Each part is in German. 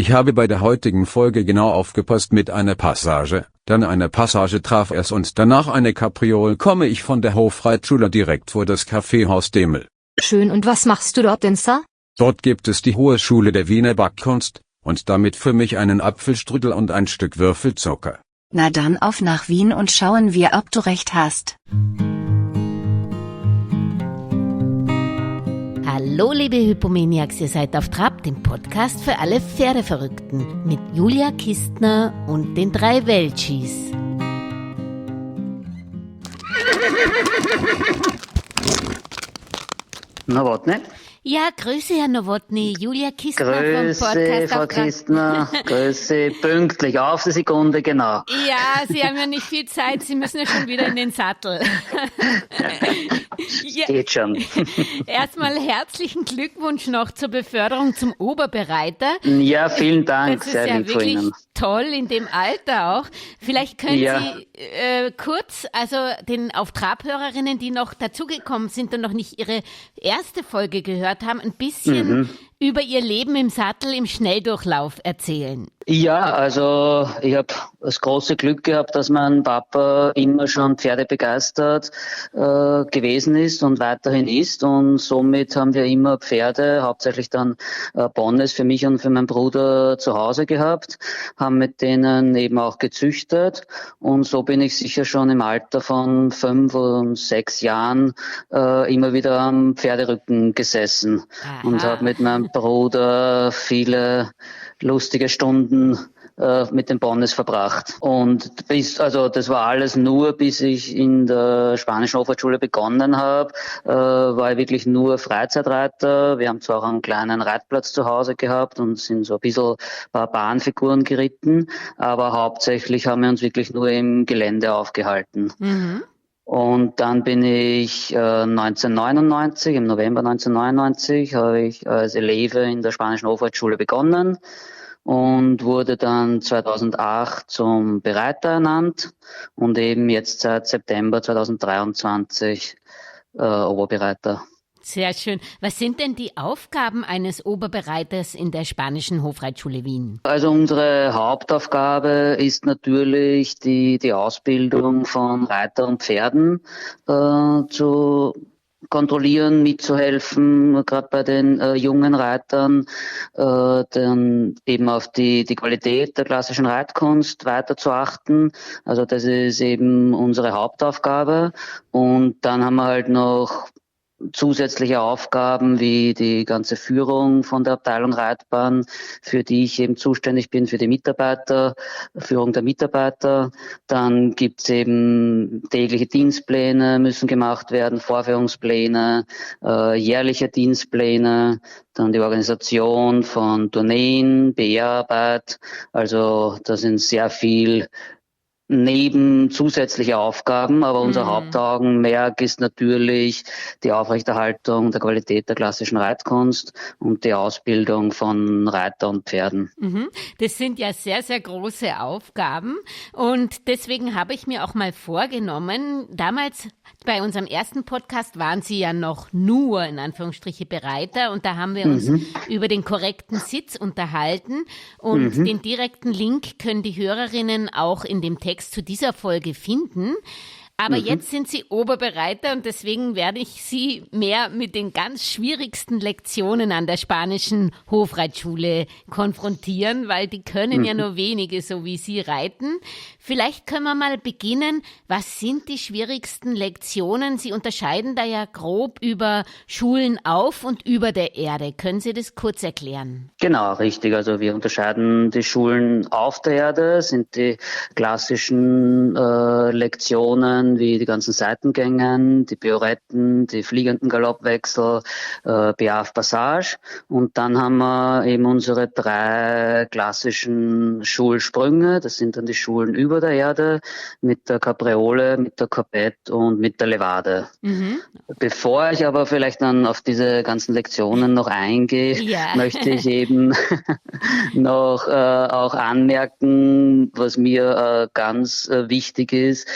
Ich habe bei der heutigen Folge genau aufgepasst mit einer Passage, dann eine Passage traf es und danach eine Kapriole komme ich von der Hofreitschule direkt vor das Kaffeehaus Demel. Schön, und was machst du dort denn, Sir? Dort gibt es die Hohe Schule der Wiener Backkunst, und damit für mich einen Apfelstrudel und ein Stück Würfelzucker. Na dann auf nach Wien und schauen wir, ob du recht hast. Hallo liebe Hypomaniacs, ihr seid auf Trab, dem Podcast für alle Pferdeverrückten mit Julia Kistner und den 3 Welchis. Nowotny? Ja, grüße Herr Nowotny, Julia Kistner Grüße, vom Podcast Frau auf Trab. Kistner. Grüße, pünktlich, auf die Sekunde, genau. Ja, Sie haben ja nicht viel Zeit, Sie müssen ja schon wieder in den Sattel. Ja. Geht schon. Erstmal herzlichen Glückwunsch noch zur Beförderung zum Oberbereiter. Ja, vielen Dank, Das ist sehr ja lieb von wirklich Ihnen. toll in dem Alter auch. Vielleicht können Ja. Sie kurz, also den auf Trab-Hörerinnen, die noch dazugekommen sind und noch nicht Ihre erste Folge gehört haben, ein bisschen über Ihr Leben im Sattel im Schnelldurchlauf erzählen. Ja, also ich habe das große Glück gehabt, dass mein Papa immer schon pferdebegeistert gewesen ist und weiterhin ist, und somit haben wir immer Pferde, hauptsächlich dann Ponys für mich und für meinen Bruder zu Hause gehabt, haben mit denen eben auch gezüchtet, und so bin ich sicher schon im Alter von 5 und 6 Jahren immer wieder am Pferderücken gesessen. Aha. Und habe mit meinem Bruder viele lustige Stunden mit den Ponys verbracht. Und das war alles nur, bis ich in der Spanischen Hofreitschule begonnen habe, war ich wirklich nur Freizeitreiter. Wir haben zwar auch einen kleinen Reitplatz zu Hause gehabt und sind so ein bisschen paar Bahnfiguren geritten, aber hauptsächlich haben wir uns wirklich nur im Gelände aufgehalten. Mhm. Und dann bin ich 1999, im November 1999, habe ich als Eleve in der Spanischen Hofreitschule begonnen und wurde dann 2008 zum Bereiter ernannt und eben jetzt seit September 2023 Oberbereiter. Sehr schön. Was sind denn die Aufgaben eines Oberbereiters in der Spanischen Hofreitschule Wien? Also unsere Hauptaufgabe ist natürlich die Ausbildung von Reiter und Pferden zu kontrollieren, mitzuhelfen, gerade bei den jungen Reitern, dann eben auf die Qualität der klassischen Reitkunst weiter zu achten. Also das ist eben unsere Hauptaufgabe. Und dann haben wir halt noch zusätzliche Aufgaben wie die ganze Führung von der Abteilung Reitbahn, für die ich eben zuständig bin, für die Mitarbeiter, Führung der Mitarbeiter. Dann gibt's eben tägliche Dienstpläne müssen gemacht werden, Vorführungspläne, jährliche Dienstpläne, dann die Organisation von Tourneen, PR-Arbeit. Also da sind sehr viel neben zusätzliche Aufgaben, aber unser Hauptaugenmerk ist natürlich die Aufrechterhaltung der Qualität der klassischen Reitkunst und die Ausbildung von Reiter und Pferden. Mhm. Das sind ja sehr, sehr große Aufgaben, und deswegen habe ich mir auch mal vorgenommen, damals bei unserem ersten Podcast waren Sie ja noch nur, in Anführungsstriche, Bereiter, und da haben wir uns über den korrekten Sitz unterhalten, und den direkten Link können die Hörerinnen auch in dem Text zu dieser Folge finden. Aber jetzt sind Sie Oberbereiter, und deswegen werde ich Sie mehr mit den ganz schwierigsten Lektionen an der Spanischen Hofreitschule konfrontieren, weil die können ja nur wenige, so wie Sie reiten. Vielleicht können wir mal beginnen. Was sind die schwierigsten Lektionen? Sie unterscheiden da ja grob über Schulen auf und über der Erde. Können Sie das kurz erklären? Genau, richtig. Also wir unterscheiden die Schulen auf der Erde, sind die klassischen Lektionen wie die ganzen Seitengängen, die Pioretten, die fliegenden Galoppwechsel, Piaffe Passage. Und dann haben wir eben unsere 3 klassischen Schulsprünge. Das sind dann die Schulen über der Erde mit der Capriole, mit der Corbette und mit der Levade. Bevor ich aber vielleicht dann auf diese ganzen Lektionen noch eingehe, möchte ich eben noch auch anmerken, was mir ganz wichtig ist,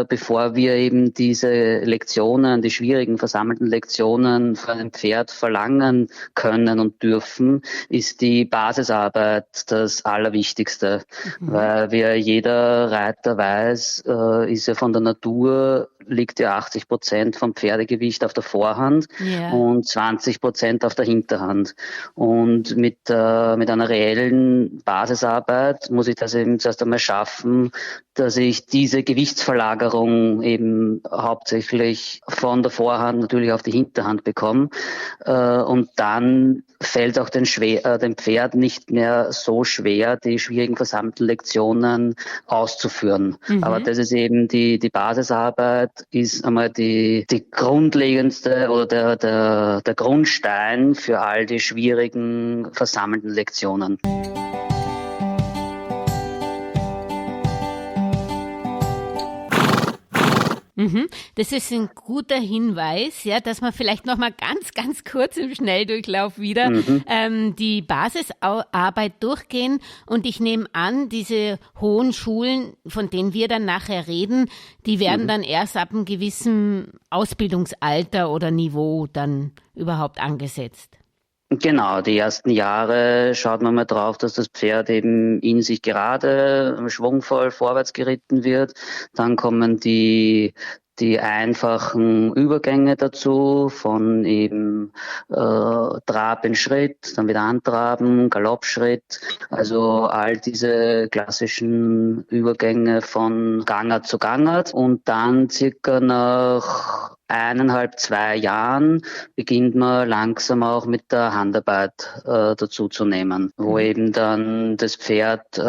bevor bevor wir eben diese Lektionen, die schwierigen versammelten Lektionen von einem Pferd verlangen können und dürfen, ist die Basisarbeit das Allerwichtigste. Weil wie jeder Reiter weiß, ist ja von der Natur, liegt ja 80% vom Pferdegewicht auf der Vorhand und 20% auf der Hinterhand. Und mit einer reellen Basisarbeit muss ich das eben zuerst einmal schaffen, dass ich diese Gewichtsverlagerung eben hauptsächlich von der Vorhand natürlich auf die Hinterhand bekomme. Und dann fällt auch dem Pferd nicht mehr so schwer, die schwierigen versammelten Lektionen auszuführen. Aber das ist eben die Basisarbeit, ist einmal die grundlegendste oder der Grundstein für all die schwierigen versammelten Lektionen. Das ist ein guter Hinweis, ja, dass man vielleicht noch mal ganz, ganz kurz im Schnelldurchlauf wieder die Basisarbeit durchgehen. Und ich nehme an, diese hohen Schulen, von denen wir dann nachher reden, die werden dann erst ab einem gewissen Ausbildungsalter oder Niveau dann überhaupt angesetzt. Genau, die ersten Jahre schaut man mal drauf, dass das Pferd eben in sich gerade schwungvoll vorwärts geritten wird. Dann kommen die einfachen Übergänge dazu, von eben Trab in Schritt, dann wieder Antraben, Galoppschritt, also all diese klassischen Übergänge von Gangart zu Gangart. Und dann circa nach 1,5, 2 Jahren beginnt man langsam auch mit der Handarbeit dazu zu nehmen, wo eben dann das Pferd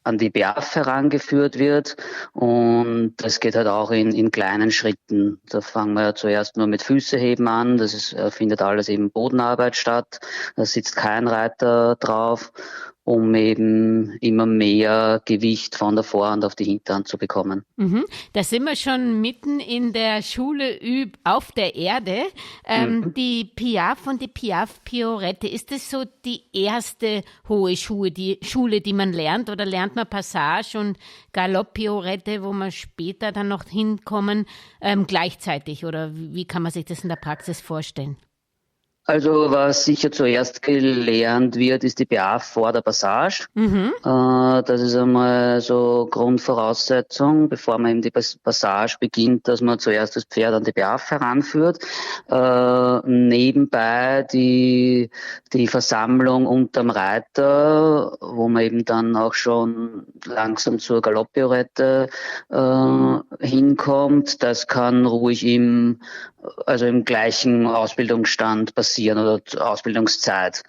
an die Piaffe herangeführt wird, und das geht halt auch in kleinen Schritten. Da fangen wir ja zuerst nur mit Füßeheben an, findet alles eben Bodenarbeit statt, da sitzt kein Reiter drauf, um eben immer mehr Gewicht von der Vorhand auf die Hinterhand zu bekommen. Da sind wir schon mitten in der Schule auf der Erde. Die Piaffe und die Piaffe-Piorette, ist das so die erste hohe Schule, die man lernt? Oder lernt man Passage und Galopp-Piorette, wo man später dann noch hinkommen, gleichzeitig? Oder wie kann man sich das in der Praxis vorstellen? Also was sicher zuerst gelernt wird, ist die Piaffe vor der Passage. Das ist einmal so Grundvoraussetzung, bevor man eben die Passage beginnt, dass man zuerst das Pferd an die Piaffe heranführt. Nebenbei die Versammlung unterm Reiter, wo man eben dann auch schon langsam zur Galopp-Piorette hinkommt. Das kann ruhig im gleichen Ausbildungsstand passieren oder Ausbildungszeit,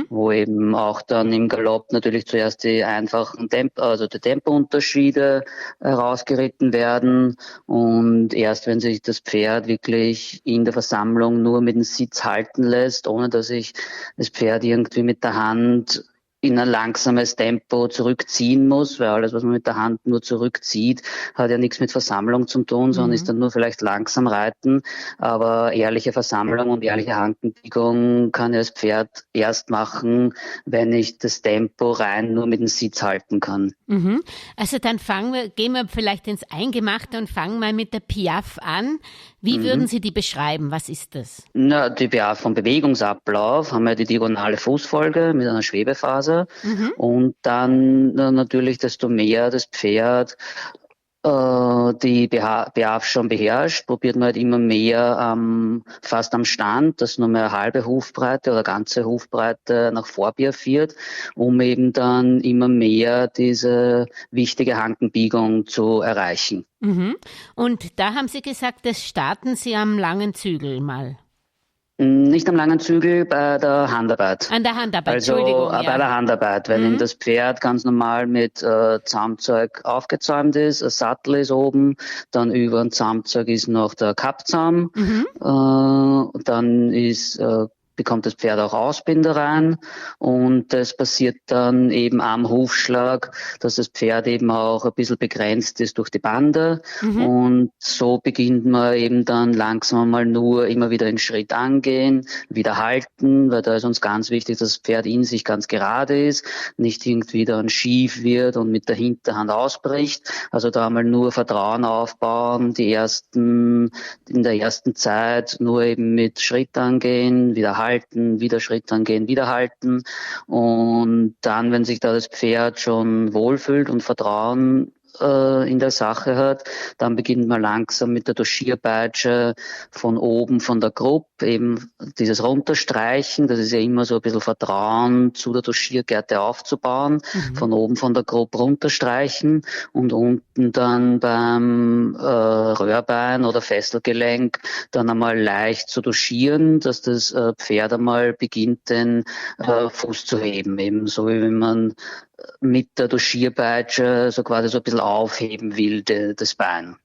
wo eben auch dann im Galopp natürlich zuerst die einfachen die Tempounterschiede herausgeritten werden, und erst wenn sich das Pferd wirklich in der Versammlung nur mit dem Sitz halten lässt, ohne dass ich das Pferd irgendwie mit der Hand in ein langsames Tempo zurückziehen muss, weil alles, was man mit der Hand nur zurückzieht, hat ja nichts mit Versammlung zu tun, sondern ist dann nur vielleicht langsam reiten. Aber ehrliche Versammlung und ehrliche Handenbiegung kann ja das Pferd erst machen, wenn ich das Tempo rein nur mit dem Sitz halten kann. Also dann gehen wir vielleicht ins Eingemachte und fangen mal mit der Piaffe an. Wie würden Sie die beschreiben? Was ist das? Na, die Piaffe vom Bewegungsablauf haben wir die diagonale Fußfolge mit einer Schwebephase. Und dann natürlich, desto mehr das Pferd die Piaffe schon beherrscht, probiert man halt immer mehr fast am Stand, dass nur mehr halbe Hufbreite oder ganze Hufbreite nach vorpiaffiert, um eben dann immer mehr diese wichtige Hankenbiegung zu erreichen. Und da haben Sie gesagt, das starten Sie am langen Zügel mal. Nicht am langen Zügel, bei der Handarbeit. An der Handarbeit, also, Entschuldigung. Bei der Handarbeit, wenn eben das Pferd ganz normal mit Zaumzeug aufgezäumt ist, ein Sattel ist oben, dann über dem Zaumzeug ist noch der Kappzaum, dann ist bekommt das Pferd auch Ausbinder rein und das passiert dann eben am Hufschlag, dass das Pferd eben auch ein bisschen begrenzt ist durch die Bande und so beginnt man eben dann langsam mal nur immer wieder den Schritt angehen, wieder halten, weil da ist uns ganz wichtig, dass das Pferd in sich ganz gerade ist, nicht irgendwie dann schief wird und mit der Hinterhand ausbricht. Also da einmal nur Vertrauen aufbauen, in der ersten Zeit nur eben mit Schritt angehen, wieder halten, wieder Schritt angehen, wieder halten und dann, wenn sich da das Pferd schon wohlfühlt und Vertrauen in der Sache hat, dann beginnt man langsam mit der Doschierpeitsche von oben von der Gruppe, eben dieses Runterstreichen, das ist ja immer so ein bisschen Vertrauen zu der Doschiergerte aufzubauen, von oben von der Gruppe runterstreichen und unten dann beim Röhrbein oder Fesselgelenk dann einmal leicht zu doschieren, dass das Pferd einmal beginnt, den Fuß zu heben, eben so wie wenn man mit der Doschierpeitsche so quasi so ein bisschen aufheben will, das Bein.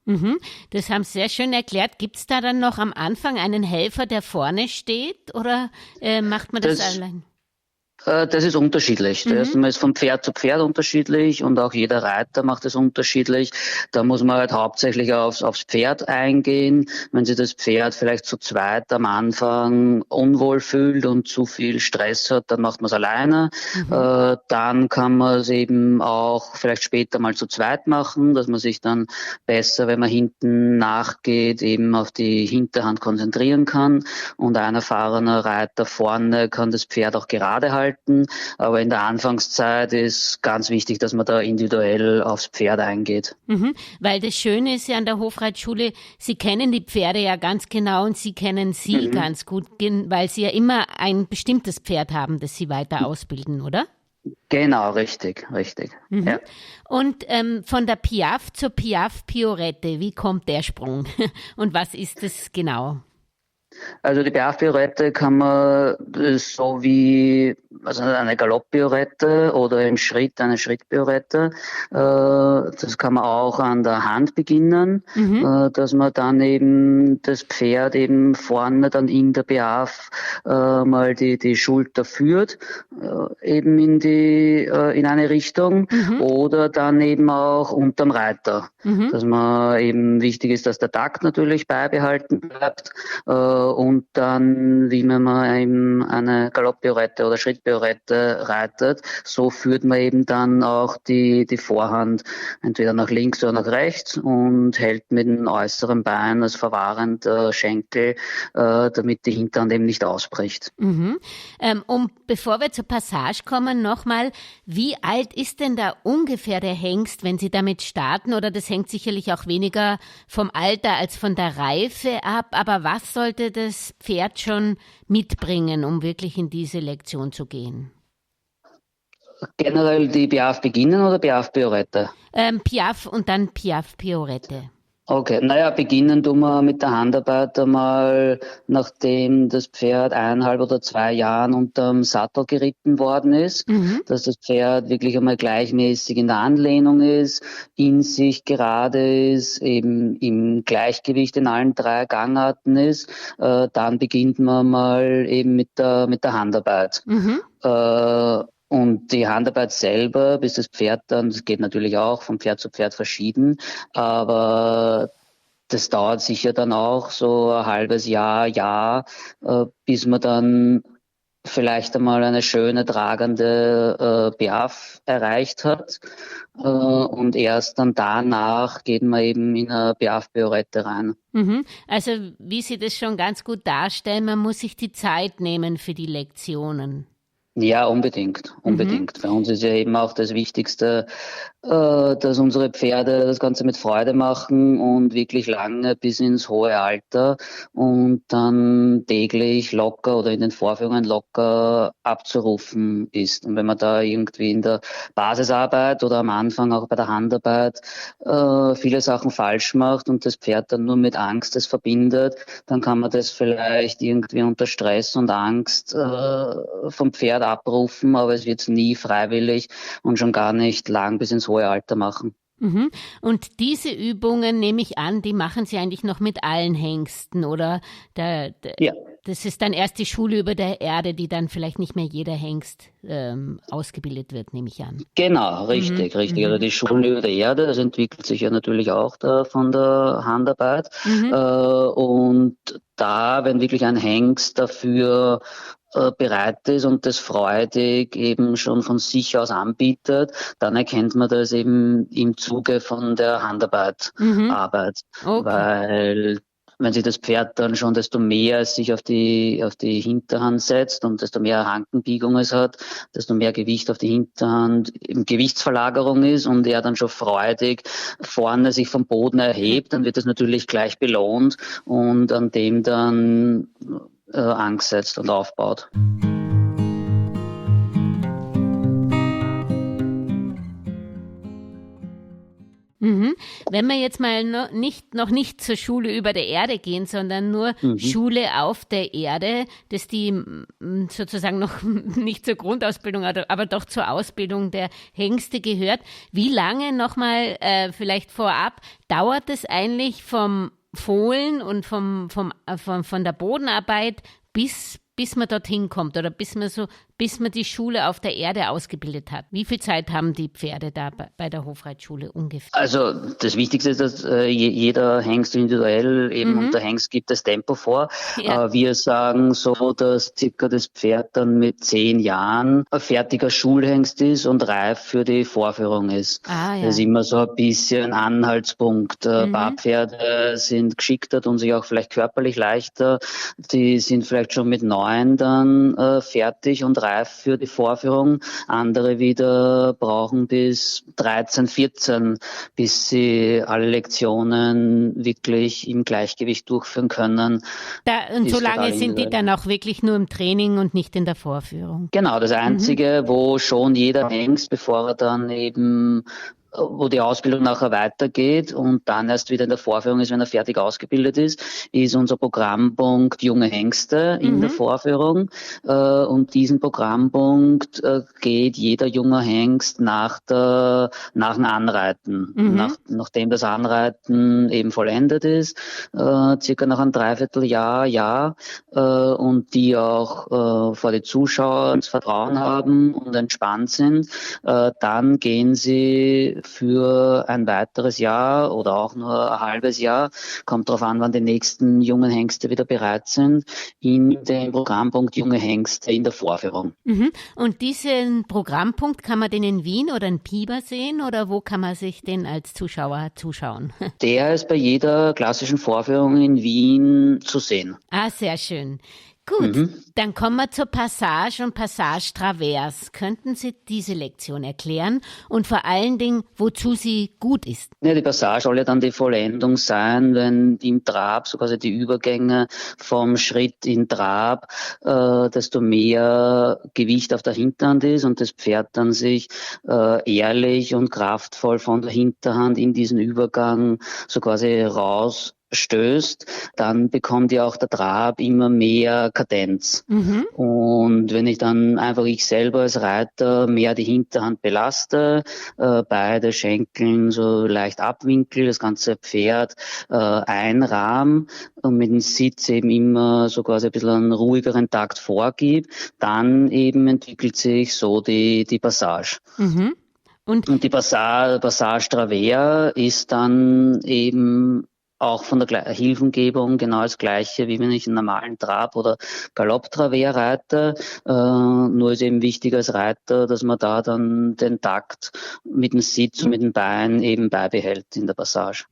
Das haben Sie sehr schön erklärt. Gibt es da dann noch am Anfang einen Helfer, der vorne steht oder macht man das allein? Das ist unterschiedlich. Das ist vom Pferd zu Pferd unterschiedlich und auch jeder Reiter macht es unterschiedlich. Da muss man halt hauptsächlich aufs Pferd eingehen. Wenn sich das Pferd vielleicht zu zweit am Anfang unwohl fühlt und zu viel Stress hat, dann macht man es alleine. Dann kann man es eben auch vielleicht später mal zu zweit machen, dass man sich dann besser, wenn man hinten nachgeht, eben auf die Hinterhand konzentrieren kann. Und ein erfahrener Reiter vorne kann das Pferd auch gerade halten. Aber in der Anfangszeit ist ganz wichtig, dass man da individuell aufs Pferd eingeht. Weil das Schöne ist ja an der Hofreitschule, Sie kennen die Pferde ja ganz genau und Sie kennen sie ganz gut, weil Sie ja immer ein bestimmtes Pferd haben, das Sie weiter ausbilden, oder? Genau, richtig. Ja. Und von der Piaffe zur Piaffe-Piorette, wie kommt der Sprung und was ist das genau? Also die Piaffe-Piorette kann man so wie eine Galopp-Piorette oder im Schritt eine Schritt-Piorette, das kann man auch an der Hand beginnen, dass man dann eben das Pferd eben vorne dann in der Piaffe mal die Schulter führt, eben in eine Richtung oder dann eben auch unterm Reiter, dass man eben wichtig ist, dass der Takt natürlich beibehalten bleibt, und dann, wie wenn man eben eine Galopp-Piorette oder Schritt-Piorette reitet, so führt man eben dann auch die Vorhand entweder nach links oder nach rechts und hält mit dem äußeren Bein als verwahrender Schenkel, damit die Hinterhand eben nicht ausbricht. Bevor wir zur Passage kommen, nochmal, wie alt ist denn da ungefähr der Hengst, wenn Sie damit starten? Oder das hängt sicherlich auch weniger vom Alter als von der Reife ab, aber was sollte das Pferd schon mitbringen, um wirklich in diese Lektion zu gehen? Generell die Piaffe beginnen oder Piaffe Piorette? Piaffe und dann Piaffe Piorette. Okay, beginnen tun wir mit der Handarbeit einmal, nachdem das Pferd 1,5 oder 2 Jahren unterm Sattel geritten worden ist, dass das Pferd wirklich einmal gleichmäßig in der Anlehnung ist, in sich gerade ist, eben im Gleichgewicht in allen 3 Gangarten ist. Dann beginnt man mal eben mit der Handarbeit. Und die Handarbeit selber, bis das Pferd dann, das geht natürlich auch von Pferd zu Pferd verschieden, aber das dauert sicher dann auch so ein halbes Jahr, bis man dann vielleicht einmal eine schöne tragende Piaffe erreicht hat. Und erst dann danach geht man eben in eine Piaffe-Piorette rein. Also wie Sie das schon ganz gut darstellen, man muss sich die Zeit nehmen für die Lektionen. Ja, unbedingt. Für uns ist ja eben auch das Wichtigste, dass unsere Pferde das Ganze mit Freude machen und wirklich lange bis ins hohe Alter und dann täglich locker oder in den Vorführungen locker abzurufen ist. Und wenn man da irgendwie in der Basisarbeit oder am Anfang auch bei der Handarbeit viele Sachen falsch macht und das Pferd dann nur mit Angst das verbindet, dann kann man das vielleicht irgendwie unter Stress und Angst vom Pferd abrufen, aber es wird nie freiwillig und schon gar nicht lang bis ins hohe Alter machen. Und diese Übungen, nehme ich an, die machen Sie eigentlich noch mit allen Hengsten, oder? Ja. das ist dann erst die Schule über der Erde, die dann vielleicht nicht mehr jeder Hengst ausgebildet wird, nehme ich an. Genau, richtig. Also die Schule über der Erde, das entwickelt sich ja natürlich auch da von der Handarbeit. Und da, wenn wirklich ein Hengst dafür bereit ist und das freudig eben schon von sich aus anbietet, dann erkennt man das eben im Zuge von der Handarbeit-Arbeit. Okay. Weil wenn sich das Pferd dann schon, desto mehr es sich auf die Hinterhand setzt und desto mehr Hankenbiegung es hat, desto mehr Gewicht auf die Hinterhand, eben Gewichtsverlagerung ist und er dann schon freudig vorne sich vom Boden erhebt, dann wird das natürlich gleich belohnt und an dem dann angesetzt und aufbaut. Wenn wir jetzt mal noch nicht zur Schule über der Erde gehen, sondern nur Schule auf der Erde, dass die sozusagen noch nicht zur Grundausbildung, aber doch zur Ausbildung der Hengste gehört. Wie lange nochmal vielleicht vorab dauert es eigentlich vom Fohlen und von der Bodenarbeit bis man dorthin kommt oder bis man die Schule auf der Erde ausgebildet hat? Wie viel Zeit haben die Pferde da bei der Hofreitschule ungefähr? Also das Wichtigste ist, dass jeder Hengst individuell eben und der Hengst gibt das Tempo vor. Ja. Wir sagen so, dass circa das Pferd dann mit 10 Jahren ein fertiger Schulhengst ist und reif für die Vorführung ist. Ja. Das ist immer so ein bisschen Anhaltspunkt. Barpferde sind geschickter, tun sich auch vielleicht körperlich leichter. Die sind vielleicht schon mit 9 dann fertig und reif für die Vorführung. Andere wieder brauchen bis 13, 14, bis sie alle Lektionen wirklich im Gleichgewicht durchführen können. Und so lange sind die dann auch wirklich nur im Training und nicht in der Vorführung? Genau, das Einzige, wo schon jeder Hengst, bevor er dann eben wo die Ausbildung nachher weitergeht und dann erst wieder in der Vorführung ist, wenn er fertig ausgebildet ist unser Programmpunkt Junge Hengste in der Vorführung. Und diesen Programmpunkt geht jeder junge Hengst nach dem Anreiten. Nachdem das Anreiten eben vollendet ist, circa nach einem Dreivierteljahr, und die auch vor die Zuschauer das Vertrauen haben und entspannt sind, dann gehen sie für ein weiteres Jahr oder auch nur ein halbes Jahr, kommt darauf an, wann die nächsten jungen Hengste wieder bereit sind, in den Programmpunkt Junge Hengste in der Vorführung. Und diesen Programmpunkt, kann man den in Wien oder in Piber sehen oder wo kann man sich den als Zuschauer zuschauen? Der ist bei jeder klassischen Vorführung in Wien zu sehen. Ah, sehr schön. Gut, dann kommen wir zur Passage und Passage Travers. Könnten Sie diese Lektion erklären und vor allen Dingen, wozu sie gut ist? Ja, die Passage soll ja dann die Vollendung sein, wenn im Trab, so quasi die Übergänge vom Schritt in Trab, desto mehr Gewicht auf der Hinterhand ist und das Pferd dann sich ehrlich und kraftvoll von der Hinterhand in diesen Übergang so quasi raus stößt, dann bekommt ja auch der Trab immer mehr Kadenz. Und wenn ich dann einfach ich selber als Reiter mehr die Hinterhand belaste, beide Schenkeln so leicht abwinkel, das ganze Pferd einrahm und mit dem Sitz eben immer so quasi ein bisschen einen ruhigeren Takt vorgibt, dann eben entwickelt sich so die Passage. Und die Passage Travers ist dann eben auch von der Hilfengebung genau das Gleiche, wie wenn ich einen normalen Trab- oder Galopp-Travers reite. Nur ist eben wichtig als Reiter, dass man da dann den Takt mit dem Sitz und mit dem Bein eben beibehält in der Passage.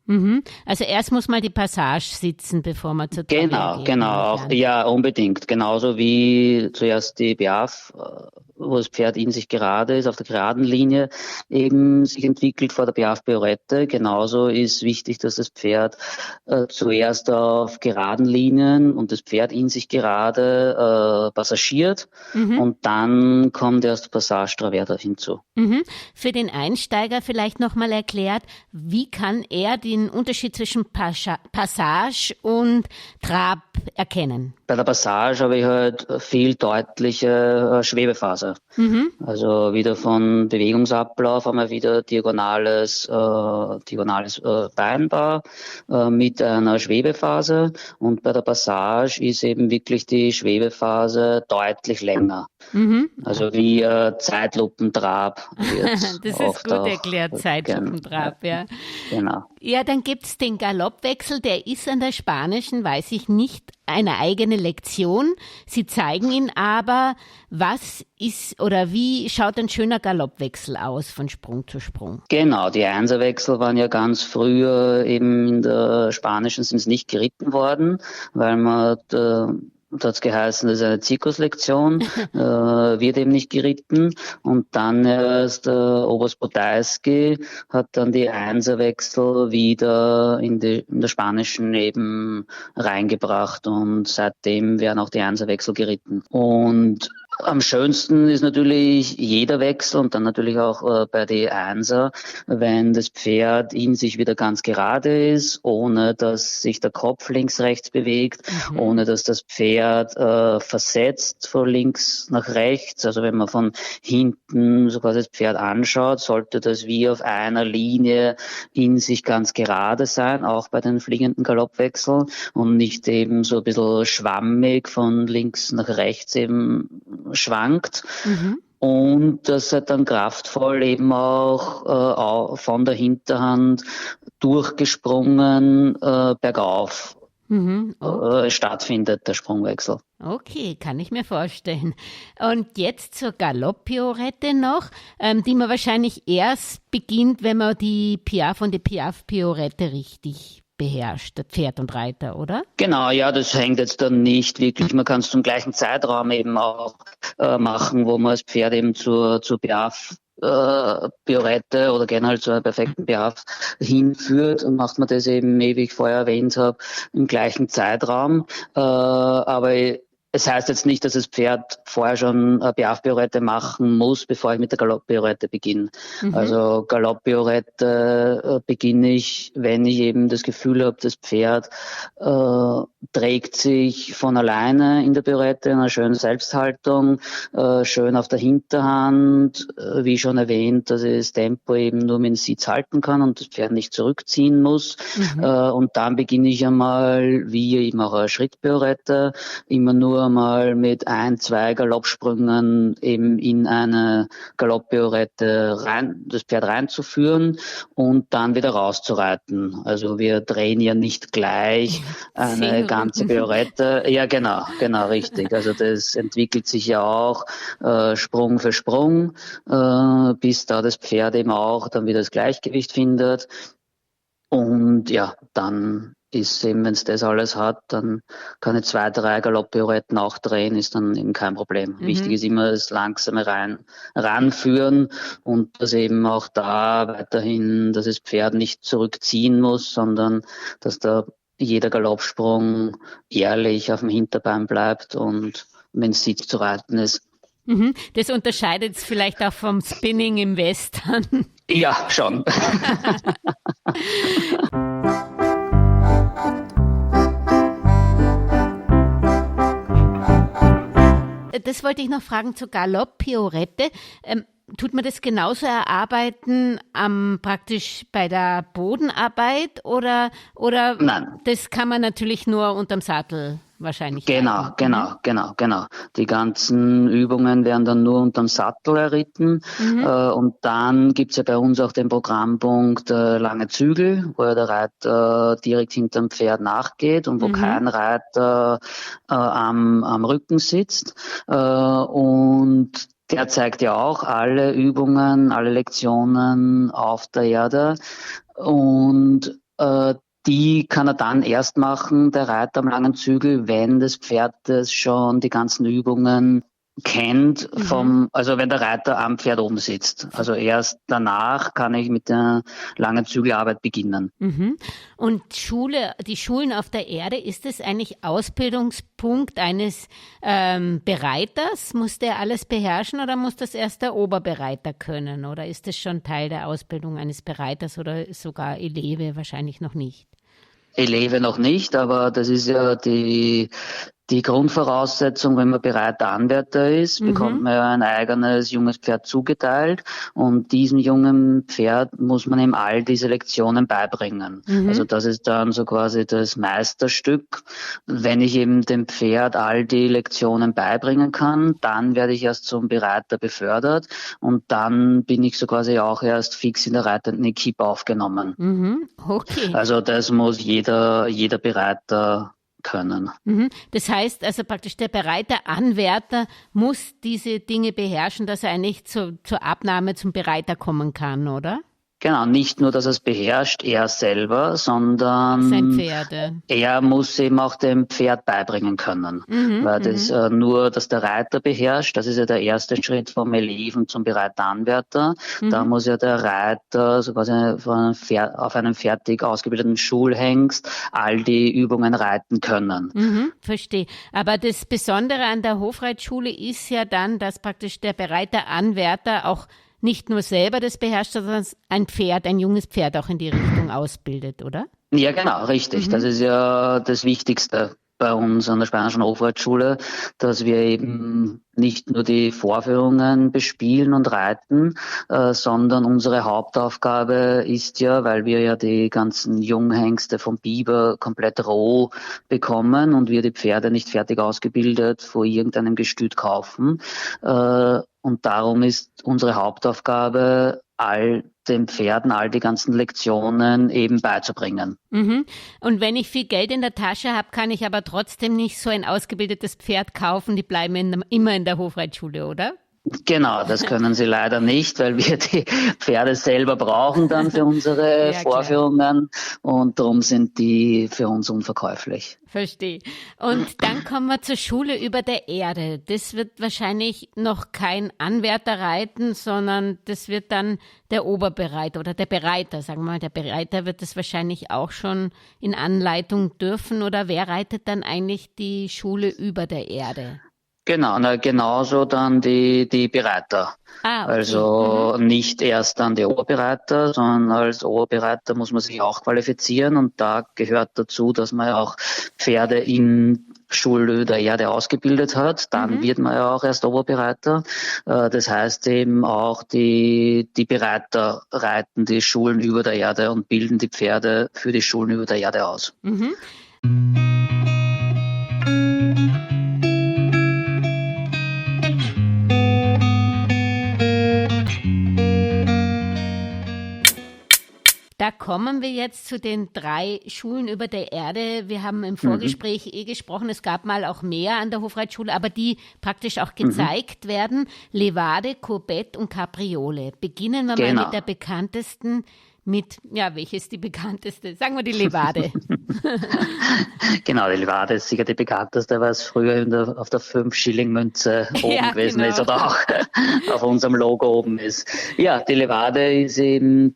Also erst muss mal die Passage sitzen, bevor man zur Travers geht. Genau. Ja, unbedingt. Genauso wie zuerst die Piaffe, wo das Pferd in sich gerade ist, auf der geraden Linie eben sich entwickelt vor der Piaffe-Piorette. Genauso ist wichtig, dass das Pferd zuerst auf geraden Linien und das Pferd in sich gerade passagiert und dann kommt erst Passage Travers hinzu. Für den Einsteiger vielleicht nochmal erklärt, wie kann er den Unterschied zwischen Passage und Trab erkennen? Bei der Passage habe ich halt viel deutliche Schwebephase. Also wieder von Bewegungsablauf haben wir wieder diagonales Beinbar mit einer Schwebephase, und bei der Passage ist eben wirklich die Schwebephase deutlich länger. Also wie Zeitlupentrab. Das ist gut erklärt, Zeitlupentrab, ja. Genau. Ja, dann gibt's den Galoppwechsel, der ist an der Spanischen, weiß ich nicht, eine eigene Lektion. Sie zeigen ihn aber, was ist oder wie schaut ein schöner Galoppwechsel aus von Sprung zu Sprung? Genau, die Einserwechsel waren ja ganz früher eben in der Spanischen sind es nicht geritten worden, weil man da hat's geheißen, das ist eine Zirkuslektion, wird eben nicht geritten. Und dann erst Oberst Podolski hat dann die Einserwechsel wieder in der Spanischen eben reingebracht, und seitdem werden auch die Einserwechsel geritten. Und am schönsten ist natürlich jeder Wechsel, und dann natürlich auch bei die Einser, wenn das Pferd in sich wieder ganz gerade ist, ohne dass sich der Kopf links, rechts bewegt, ohne dass das Pferd versetzt von links nach rechts. Also wenn man von hinten sogar das Pferd anschaut, sollte das wie auf einer Linie in sich ganz gerade sein, auch bei den fliegenden Galoppwechseln, und nicht eben so ein bisschen schwammig von links nach rechts eben schwankt. Und das hat dann kraftvoll eben auch von der Hinterhand durchgesprungen bergauf stattfindet, der Sprungwechsel. Okay, kann ich mir vorstellen. Und jetzt zur Galopp-Piorette noch, die man wahrscheinlich erst beginnt, wenn man die Piaffe und die Piaffe-Piorette richtig beherrscht, Pferd und Reiter, oder? Genau, ja, das hängt jetzt dann nicht wirklich. Man kann es zum gleichen Zeitraum eben auch machen, wo man das Pferd eben zur Piaffe Piorette oder generell zu einer perfekten Piaffe hinführt, und macht man das eben, wie ich vorher erwähnt habe, im gleichen Zeitraum. Aber es heißt jetzt nicht, dass das Pferd vorher schon eine Piaffe-Piorette machen muss, bevor ich mit der Galopp-Piorette beginne. Also Galopp-Piorette beginne ich, wenn ich eben das Gefühl habe, das Pferd trägt sich von alleine in der Piorette in einer schönen Selbsthaltung, schön auf der Hinterhand, wie schon erwähnt, dass ich das Tempo eben nur mit dem Sitz halten kann und das Pferd nicht zurückziehen muss. Und dann beginne ich einmal, wie eben auch eine Schrittpiorette, immer nur mal mit 1-2 Galoppsprüngen eben in eine Galopppiorette das Pferd reinzuführen und dann wieder rauszureiten. Also wir drehen ja nicht gleich eine ganze Piorette. Ja, genau, richtig. Also das entwickelt sich ja auch Sprung für Sprung, bis da das Pferd eben auch dann wieder das Gleichgewicht findet. Und ja, dann ist eben, wenn es das alles hat, dann kann ich 2-3 Galopp-Pirouetten auch drehen, ist dann eben kein Problem. Wichtig ist immer das langsame ranführen, und dass eben auch da weiterhin, dass das Pferd nicht zurückziehen muss, sondern dass da jeder Galoppsprung ehrlich auf dem Hinterbein bleibt und wenn es Sitz zu reiten ist. Das unterscheidet es vielleicht auch vom Spinning im Western. Ja, schon. Das wollte ich noch fragen zur Galopp-Piorette. Tut man das genauso erarbeiten praktisch bei der Bodenarbeit oder Nein. Das kann man natürlich nur unterm Sattel wahrscheinlich Genau. Die ganzen Übungen werden dann nur unterm Sattel erritten. Und dann gibt's ja bei uns auch den Programmpunkt lange Zügel, wo ja der Reiter direkt hinterm Pferd nachgeht und wo kein Reiter am Rücken sitzt. Und der zeigt ja auch alle Übungen, alle Lektionen auf der Erde. Und die kann er dann erst machen, der Reiter am langen Zügel, wenn das Pferd das schon die ganzen Übungen kennt, also wenn der Reiter am Pferd oben sitzt. Also erst danach kann ich mit der langen Zügelarbeit beginnen. Und die Schulen auf der Erde, ist es eigentlich Ausbildungspunkt eines Bereiters? Muss der alles beherrschen oder muss das erst der Oberbereiter können? Oder ist das schon Teil der Ausbildung eines Bereiters oder sogar Eleve? Wahrscheinlich noch nicht. Eleve noch nicht, aber das ist ja Die Grundvoraussetzung, wenn man bereiter Anwärter ist, bekommt man ja ein eigenes junges Pferd zugeteilt und diesem jungen Pferd muss man ihm all diese Lektionen beibringen. Also das ist dann so quasi das Meisterstück. Wenn ich eben dem Pferd all die Lektionen beibringen kann, dann werde ich erst zum Bereiter befördert und dann bin ich so quasi auch erst fix in der reitenden Equipe aufgenommen. Okay. Also das muss jeder Bereiter können. Das heißt also praktisch, der bereiter Anwärter muss diese Dinge beherrschen, dass er eigentlich zur Abnahme zum Bereiter kommen kann, oder? Genau, nicht nur, dass er es beherrscht, er selber, sondern Sein Pferde. er muss eben auch dem Pferd beibringen können. Weil das nur, dass der Reiter beherrscht, das ist ja der erste Schritt vom Eleven zum Bereiter-Anwärter. Da muss ja der Reiter so quasi auf einem fertig ausgebildeten Schulhengst all die Übungen reiten können. Verstehe. Aber das Besondere an der Hofreitschule ist ja dann, dass praktisch der Bereiter-Anwärter auch nicht nur selber das beherrscht, sondern ein junges Pferd auch in die Richtung ausbildet, oder? Ja, genau, richtig. Das ist ja das Wichtigste bei uns an der Spanischen Hofreitschule, dass wir eben nicht nur die Vorführungen bespielen und reiten, sondern unsere Hauptaufgabe ist ja, weil wir ja die ganzen Junghengste vom Biber komplett roh bekommen und wir die Pferde nicht fertig ausgebildet vor irgendeinem Gestüt kaufen. Und darum ist unsere Hauptaufgabe, all den Pferden all die ganzen Lektionen eben beizubringen. Und wenn ich viel Geld in der Tasche habe, kann ich aber trotzdem nicht so ein ausgebildetes Pferd kaufen. Die bleiben immer in der Hofreitschule, oder? Genau, das können sie leider nicht, weil wir die Pferde selber brauchen dann für unsere Vorführungen und darum sind die für uns unverkäuflich. Verstehe. Und dann kommen wir zur Schule über der Erde. Das wird wahrscheinlich noch kein Anwärter reiten, sondern das wird dann der Oberbereiter oder der Bereiter, sagen wir mal. Der Bereiter wird das wahrscheinlich auch schon in Anleitung dürfen oder wer reitet dann eigentlich die Schule über der Erde? Genau, genauso dann die Bereiter. Okay. Also nicht erst dann der Oberbereiter, sondern als Oberbereiter muss man sich auch qualifizieren und da gehört dazu, dass man ja auch Pferde in Schule der Erde ausgebildet hat. Dann wird man ja auch erst Oberbereiter. Das heißt eben auch die Bereiter reiten die Schulen über der Erde und bilden die Pferde für die Schulen über der Erde aus. Da kommen wir jetzt zu den 3 Schulen über der Erde. Wir haben im Vorgespräch gesprochen, es gab mal auch mehr an der Hofreitschule, aber die praktisch auch gezeigt werden. Levade, Courbet und Capriole. Beginnen wir mal mit der bekanntesten. Welche ist die bekannteste? Sagen wir die Levade. Genau, die Levade ist sicher die bekannteste, weil es früher auf der 5-Schilling-Münze oben gewesen ist oder auch auf unserem Logo oben ist. Ja, die Levade ist eben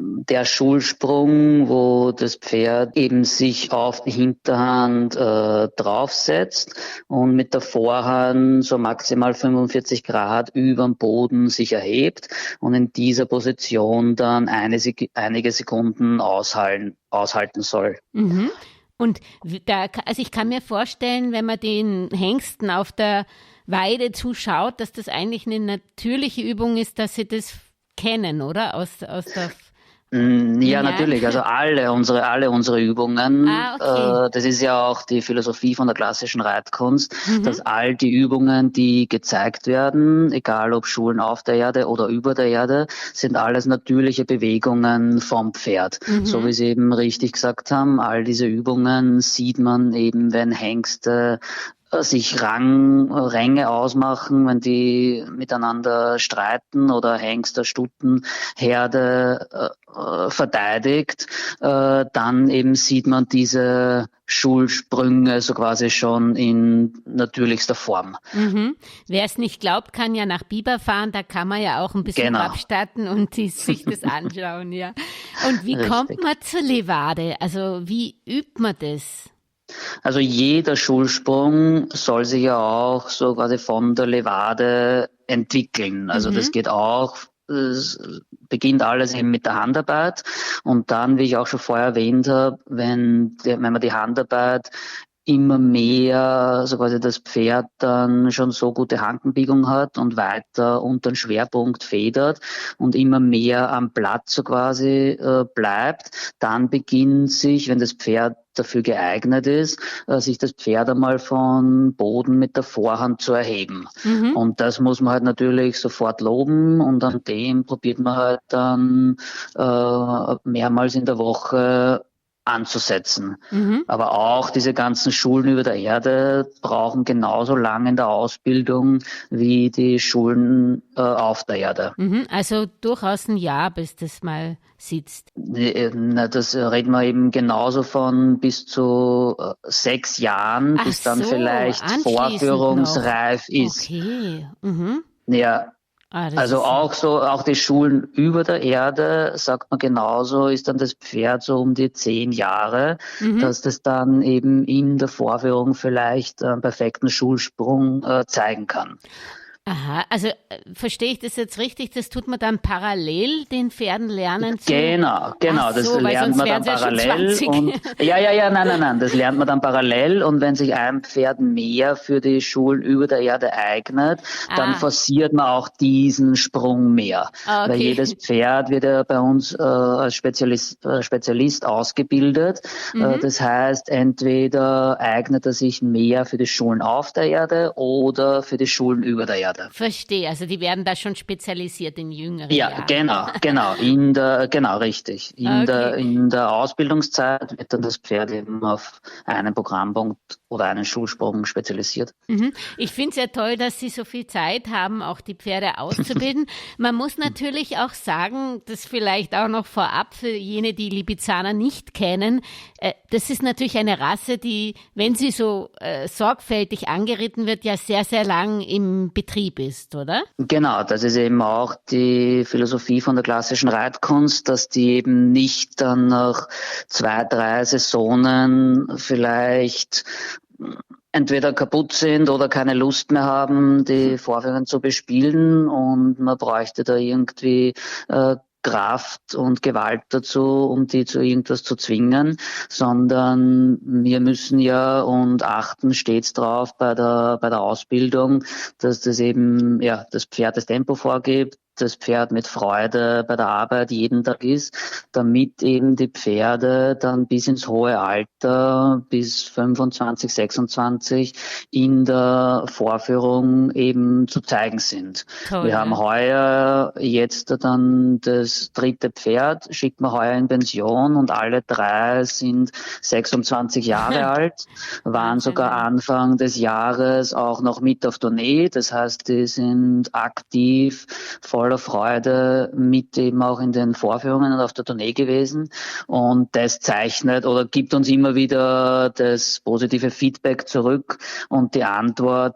der Schulsprung, wo das Pferd eben sich auf die Hinterhand draufsetzt und mit der Vorhand so maximal 45 Grad über dem Boden sich erhebt und in dieser Position dann einige Sekunden aushalten soll. Und also ich kann mir vorstellen, wenn man den Hengsten auf der Weide zuschaut, dass das eigentlich eine natürliche Übung ist, dass sie das kennen, oder? Aus der Ja, natürlich. Also alle unsere Übungen. Okay. Das ist ja auch die Philosophie von der klassischen Reitkunst, dass all die Übungen, die gezeigt werden, egal ob Schulen auf der Erde oder über der Erde, sind alles natürliche Bewegungen vom Pferd. So wie Sie eben richtig gesagt haben, all diese Übungen sieht man eben, wenn Hengste sich Ränge ausmachen, wenn die miteinander streiten oder Hengster Stuttenherde verteidigt, dann eben sieht man diese Schulsprünge so quasi schon in natürlichster Form. Wer es nicht glaubt, kann ja nach Biber fahren, da kann man ja auch ein bisschen abstatten und sich das anschauen, ja. Und wie kommt man zur Levade? Also wie übt man das? Also jeder Schulsprung soll sich ja auch so quasi von der Levade entwickeln. Also das geht auch, es beginnt alles eben mit der Handarbeit und dann, wie ich auch schon vorher erwähnt habe, wenn man die Handarbeit immer mehr, also quasi das Pferd dann schon so gute Hankenbiegung hat und weiter unter den Schwerpunkt federt und immer mehr am Platz so quasi bleibt, dann beginnt sich, wenn das Pferd dafür geeignet ist, sich das Pferd einmal von Boden mit der Vorhand zu erheben. Und das muss man halt natürlich sofort loben und an dem probiert man halt dann mehrmals in der Woche anzusetzen. Aber auch diese ganzen Schulen über der Erde brauchen genauso lange in der Ausbildung wie die Schulen auf der Erde. Also durchaus ein Jahr, bis das mal sitzt. Das reden wir eben genauso von bis zu 6 Jahren, bis dann vielleicht vorführungsreif noch ist. Okay. Ja. Das Also ist auch die Schulen über der Erde, sagt man genauso, ist dann das Pferd so um die 10 Jahre, dass das dann eben in der Vorführung vielleicht einen perfekten Schulsprung zeigen kann. Aha, also verstehe ich das jetzt richtig? Das tut man dann parallel den Pferden lernen zu? Genau, Ach das so, weil lernt sonst man dann wären sie ja schon parallel. 20. Und, nein, das lernt man dann parallel und wenn sich ein Pferd mehr für die Schulen über der Erde eignet, dann forciert man auch diesen Sprung mehr. Okay. Weil jedes Pferd wird ja bei uns als Spezialist ausgebildet. Das heißt, entweder eignet er sich mehr für die Schulen auf der Erde oder für die Schulen über der Erde. Verstehe, also die werden da schon spezialisiert in jüngeren Ja, Jahren. genau, richtig. In der Ausbildungszeit wird dann das Pferd eben auf einen Programmpunkt oder einen Schulsprung spezialisiert. Ich finde es ja toll, dass Sie so viel Zeit haben, auch die Pferde auszubilden. Man muss natürlich auch sagen, das vielleicht auch noch vorab für jene, die Lipizzaner nicht kennen, das ist natürlich eine Rasse, die, wenn sie so sorgfältig angeritten wird, ja sehr, sehr lang im Betrieb ist, oder? Genau, das ist eben auch die Philosophie von der klassischen Reitkunst, dass die eben nicht dann nach 2, 3 Saisonen vielleicht entweder kaputt sind oder keine Lust mehr haben, die Vorführungen zu bespielen und man bräuchte da irgendwie Kraft und Gewalt dazu, um die zu irgendwas zu zwingen, sondern wir müssen ja und achten stets drauf bei der Ausbildung, dass das eben, das Pferd das Tempo vorgibt, das Pferd mit Freude bei der Arbeit jeden Tag ist, damit eben die Pferde dann bis ins hohe Alter, bis 25, 26 in der Vorführung eben zu zeigen sind. Toll, wir haben heuer jetzt dann das 3. Pferd, schickt man heuer in Pension und alle 3 sind 26 Jahre alt, waren sogar Anfang des Jahres auch noch mit auf Tournee, das heißt, die sind aktiv voller Freude mit eben auch in den Vorführungen und auf der Tournee gewesen und das zeichnet oder gibt uns immer wieder das positive Feedback zurück und die Antwort,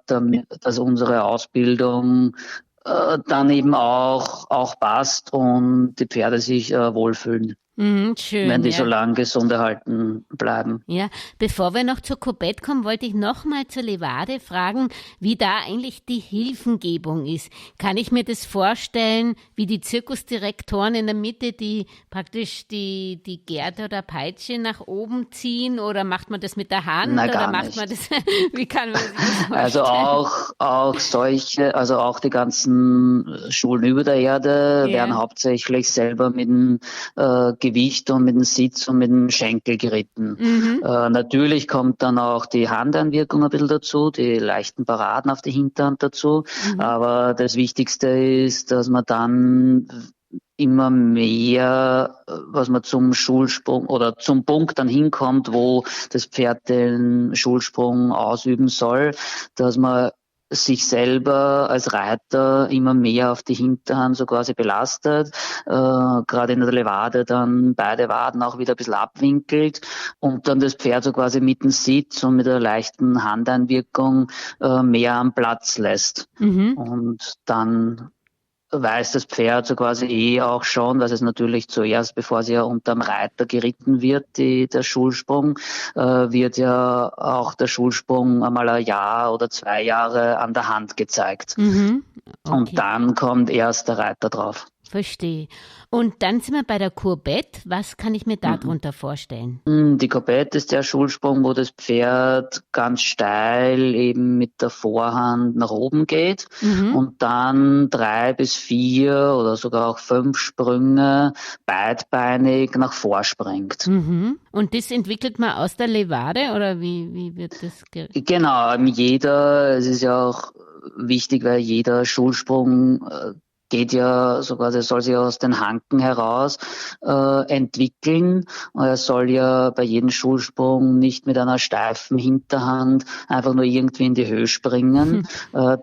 dass unsere Ausbildung dann eben auch passt und die Pferde sich wohlfühlen. Schön, wenn die so lange gesund erhalten bleiben. Ja, bevor wir noch zur Courbette kommen, wollte ich noch mal zur Levade fragen, wie da eigentlich die Hilfengebung ist. Kann ich mir das vorstellen, wie die Zirkusdirektoren in der Mitte, die praktisch die Gerte oder Peitsche nach oben ziehen, oder macht man das mit der Hand? Nein, oder gar macht nicht. man das? Wie kann man sich das vorstellen? Also auch solche, also auch die ganzen Schulen über der Erde werden hauptsächlich selber mit dem Gewicht und mit dem Sitz und mit dem Schenkel geritten. Natürlich kommt dann auch die Handeinwirkung ein bisschen dazu, die leichten Paraden auf die Hinterhand dazu. Aber das Wichtigste ist, dass man dann immer mehr, was man zum Schulsprung oder zum Punkt dann hinkommt, wo das Pferd den Schulsprung ausüben soll, dass man sich selber als Reiter immer mehr auf die Hinterhand so quasi belastet, gerade in der Levade dann beide Waden auch wieder ein bisschen abwinkelt und dann das Pferd so quasi mit dem Sitz und mit der leichten Handeinwirkung mehr am Platz lässt. Und dann weiß das Pferd so quasi auch schon, dass es natürlich zuerst, bevor es ja unterm Reiter geritten wird, der Schulsprung, wird ja auch der Schulsprung einmal ein Jahr oder 2 Jahre an der Hand gezeigt. Okay. Und dann kommt erst der Reiter drauf. Verstehe. Und dann sind wir bei der Courbette. Was kann ich mir darunter vorstellen? Die Courbette ist der Schulsprung, wo das Pferd ganz steil eben mit der Vorhand nach oben geht und dann 3 bis 4 oder sogar auch 5 Sprünge beidbeinig nach vorspringt. Und das entwickelt man aus der Levade oder wie wird das? Genau, es ist ja auch wichtig, weil jeder Schulsprung geht ja sogar, der soll sich aus den Hanken heraus entwickeln. Er soll ja bei jedem Schulsprung nicht mit einer steifen Hinterhand einfach nur irgendwie in die Höhe springen.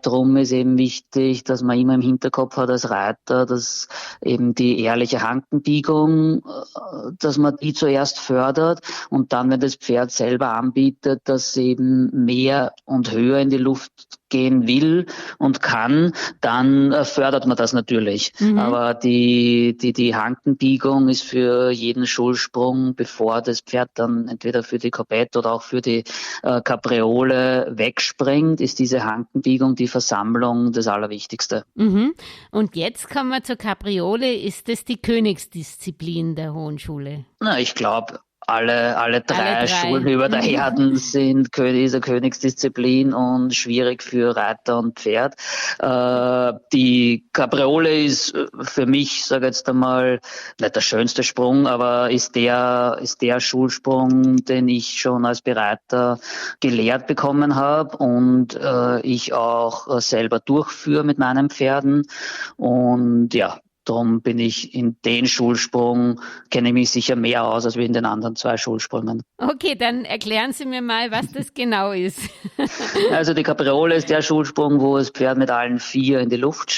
Drum ist eben wichtig, dass man immer im Hinterkopf hat als Reiter, dass eben die ehrliche Hankenbiegung, dass man die zuerst fördert und dann, wenn das Pferd selber anbietet, dass eben mehr und höher in die Luft gehen will und kann, dann fördert man das natürlich. Aber die Hankenbiegung ist für jeden Schulsprung, bevor das Pferd dann entweder für die Courbette oder auch für die Capriole wegspringt, ist diese Hankenbiegung, die Versammlung das Allerwichtigste. Und jetzt kommen wir zur Capriole. Ist das die Königsdisziplin der Hohen Schule? Na, ich glaube, alle drei Schulen über der Herden sind diese Königsdisziplin und schwierig für Reiter und Pferd. Die Capriole ist für mich, sage jetzt einmal, nicht der schönste Sprung, aber ist der Schulsprung, den ich schon als Bereiter gelehrt bekommen habe und ich auch selber durchführe mit meinen Pferden. Und ja, darum bin ich in den Schulsprung, kenne ich mich sicher mehr aus als wie in den anderen 2 Schulsprüngen. Okay, dann erklären Sie mir mal, was das genau ist. Also die Capriole ist der Schulsprung, wo das Pferd mit allen 4 in die Luft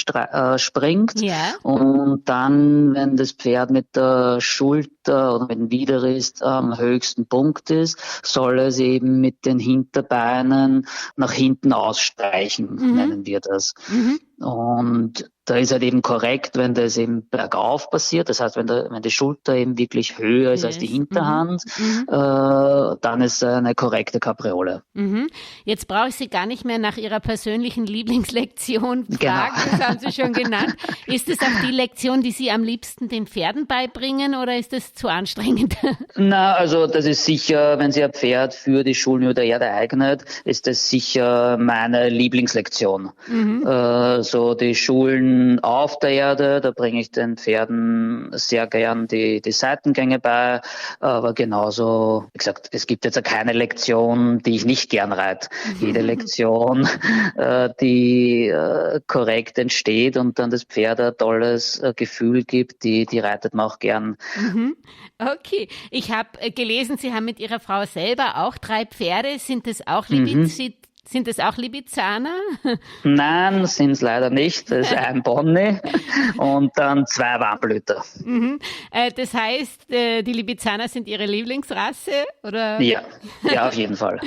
springt. Ja. Und dann, wenn das Pferd mit der Schulter oder mit dem Widerrist am höchsten Punkt ist, soll es eben mit den Hinterbeinen nach hinten ausstreichen, nennen wir das. Und da ist halt eben korrekt, wenn das eben bergauf passiert, das heißt, wenn die Schulter eben wirklich höher ist als die Hinterhand, dann ist eine korrekte Capriole. Jetzt brauche ich Sie gar nicht mehr nach Ihrer persönlichen Lieblingslektion fragen, Genau. Das haben Sie schon genannt. Ist es auch die Lektion, die Sie am liebsten den Pferden beibringen oder ist das zu anstrengend? Na, also das ist sicher, wenn sich ein Pferd für die Schulen über der Erde eignet, ist das sicher meine Lieblingslektion. So die Schulen auf der Erde, da bringe ich den Pferden sehr gern die Seitengänge bei, aber genauso, wie gesagt, es gibt jetzt keine Lektion, die ich nicht gern reite. Jede Lektion, die korrekt entsteht und dann das Pferd ein tolles Gefühl gibt, die reitet man auch gern. Okay, ich habe gelesen, Sie haben mit Ihrer Frau selber auch 3 Pferde. Sind das auch Lipizzaner? Nein, sind es leider nicht. Das ist ein Pony und dann 2 Warmblüter. Das heißt, die Lipizzaner sind Ihre Lieblingsrasse? Oder? Ja, auf jeden Fall.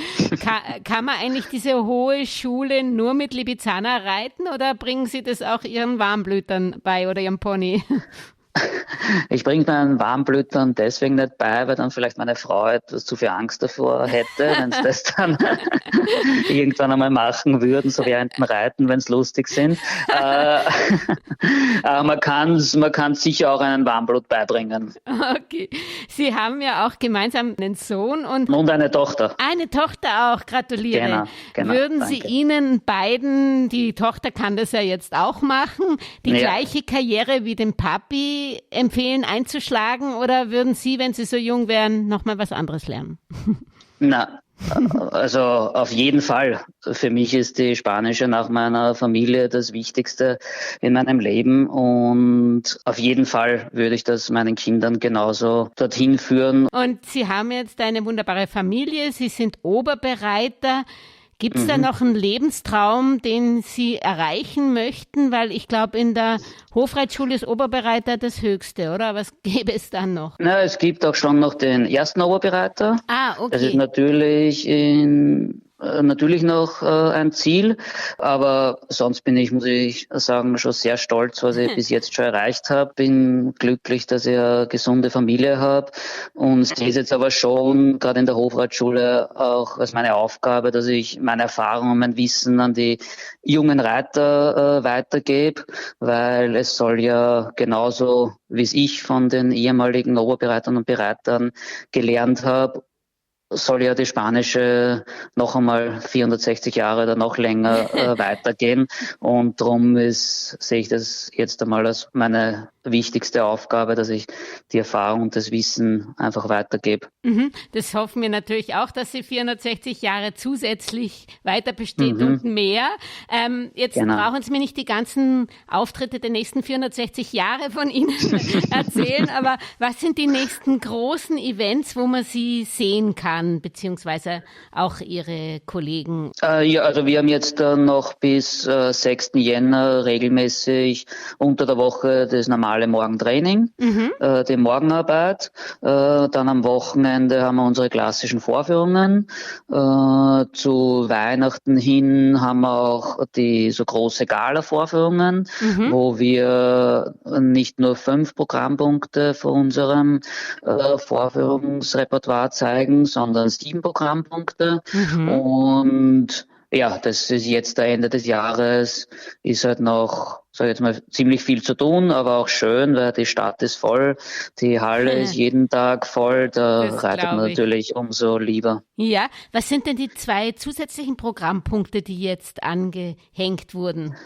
Kann man eigentlich diese hohe Schule nur mit Lipizzaner reiten oder bringen Sie das auch Ihren Warmblütern bei oder Ihrem Pony? Ich bringe meinen Warmblütern deswegen nicht bei, weil dann vielleicht meine Frau etwas zu viel Angst davor hätte, wenn sie das dann irgendwann einmal machen würden, so während dem Reiten, wenn es lustig sind. Aber man kann sicher auch einen Warmblut beibringen. Okay. Sie haben ja auch gemeinsam einen Sohn und eine Tochter. Eine Tochter auch, gratuliere. Genau, Würden danke. Sie Ihnen beiden, die Tochter kann das ja jetzt auch machen, die gleiche Karriere wie dem Papi empfehlen einzuschlagen oder würden Sie, wenn Sie so jung wären, nochmal was anderes lernen? Na, also auf jeden Fall. Für mich ist die Spanische nach meiner Familie das Wichtigste in meinem Leben und auf jeden Fall würde ich das meinen Kindern genauso dorthin führen. Und Sie haben jetzt eine wunderbare Familie, Sie sind Oberbereiter. Gibt es da noch einen Lebenstraum, den Sie erreichen möchten? Weil ich glaube, in der Hofreitschule ist Oberbereiter das Höchste, oder? Was gäbe es dann noch? Na, es gibt auch schon noch den ersten Oberbereiter. Ah, okay. Das ist natürlich in natürlich noch ein Ziel, aber sonst bin ich, muss ich sagen, schon sehr stolz, was ich bis jetzt schon erreicht habe. Bin glücklich, dass ich eine gesunde Familie habe und sehe es jetzt aber schon, gerade in der Hofreitschule, auch als meine Aufgabe, dass ich meine Erfahrungen und mein Wissen an die jungen Reiter weitergebe, weil es soll ja genauso, wie es ich von den ehemaligen Oberbereitern und Bereitern gelernt habe, soll ja die spanische noch einmal 460 Jahre oder noch länger weitergehen. Und darum sehe ich das jetzt einmal als meine wichtigste Aufgabe, dass ich die Erfahrung und das Wissen einfach weitergebe. Das hoffen wir natürlich auch, dass sie 460 Jahre zusätzlich weiter besteht und mehr. Jetzt brauchen Sie mir nicht die ganzen Auftritte der nächsten 460 Jahre von Ihnen erzählen, aber was sind die nächsten großen Events, wo man Sie sehen kann, beziehungsweise auch Ihre Kollegen? Ja, also wir haben jetzt noch bis 6. Jänner regelmäßig unter der Woche das normale Morgentraining, die Morgenarbeit. Dann am Wochenende haben wir unsere klassischen Vorführungen. Zu Weihnachten hin haben wir auch die so große Gala-Vorführungen, wo wir nicht nur 5 Programmpunkte von unserem Vorführungsrepertoire zeigen, sondern 7 Programmpunkte. Und ja, das ist jetzt der Ende des Jahres, ist halt noch, sag ich jetzt mal, ziemlich viel zu tun, aber auch schön, weil die Stadt ist voll, die Halle ist jeden Tag voll, da reitet man natürlich umso lieber. Ja, was sind denn die 2 zusätzlichen Programmpunkte, die jetzt angehängt wurden?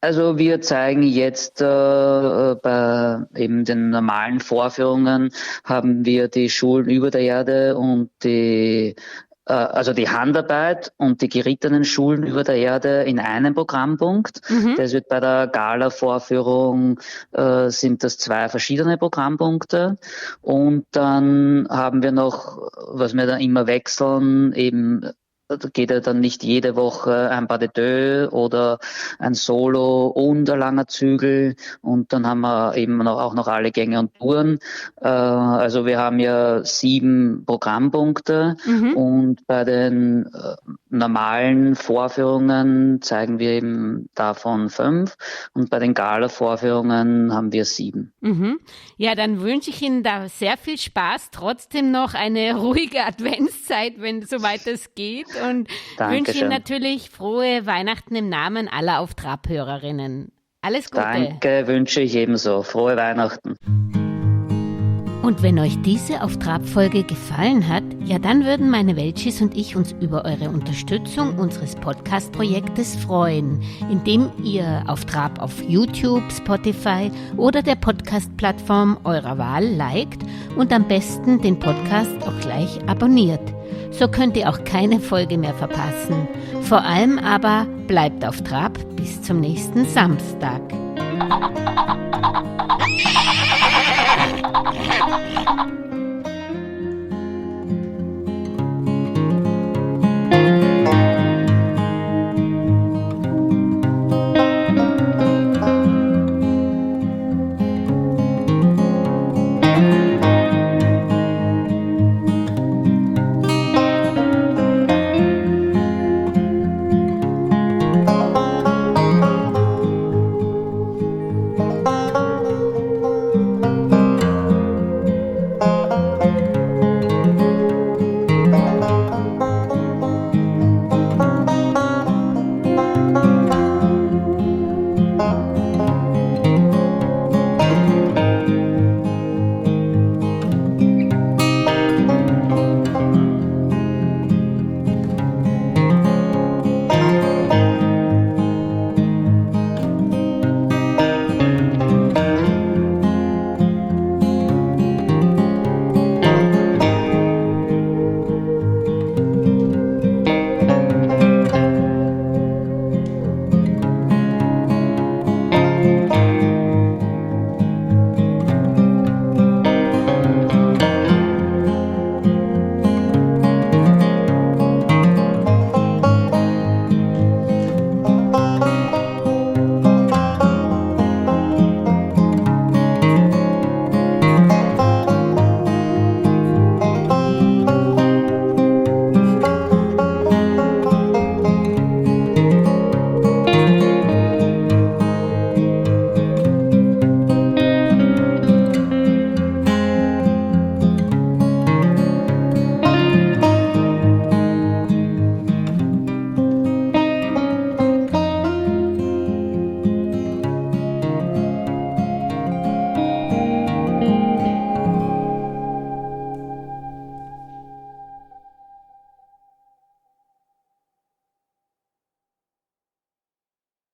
Also wir zeigen jetzt bei eben den normalen Vorführungen haben wir die Schulen über der Erde und die Handarbeit und die gerittenen Schulen über der Erde in einem Programmpunkt. Das wird bei der Gala-Vorführung sind das 2 verschiedene Programmpunkte. Und dann haben wir noch, was wir dann immer wechseln, eben geht ja dann nicht jede Woche ein Pas de deux oder ein Solo und ein langer Zügel und dann haben wir eben auch noch alle Gänge und Touren. Also wir haben ja 7 Programmpunkte und bei den normalen Vorführungen zeigen wir eben davon 5 und bei den Gala-Vorführungen haben wir 7. Ja, dann wünsche ich Ihnen da sehr viel Spaß, trotzdem noch eine ruhige Adventszeit, wenn soweit es geht. Und wünsche Ihnen natürlich frohe Weihnachten im Namen aller Auf Trab-Hörerinnen. Alles Gute. Danke, wünsche ich ebenso. Frohe Weihnachten. Und wenn euch diese Auf Trab-Folge gefallen hat, ja dann würden meine Welchis und ich uns über eure Unterstützung unseres Podcast-Projektes freuen, indem ihr Auf Trab auf YouTube, Spotify oder der Podcast-Plattform eurer Wahl liked und am besten den Podcast auch gleich abonniert. So könnt ihr auch keine Folge mehr verpassen. Vor allem aber bleibt auf Trab bis zum nächsten Samstag.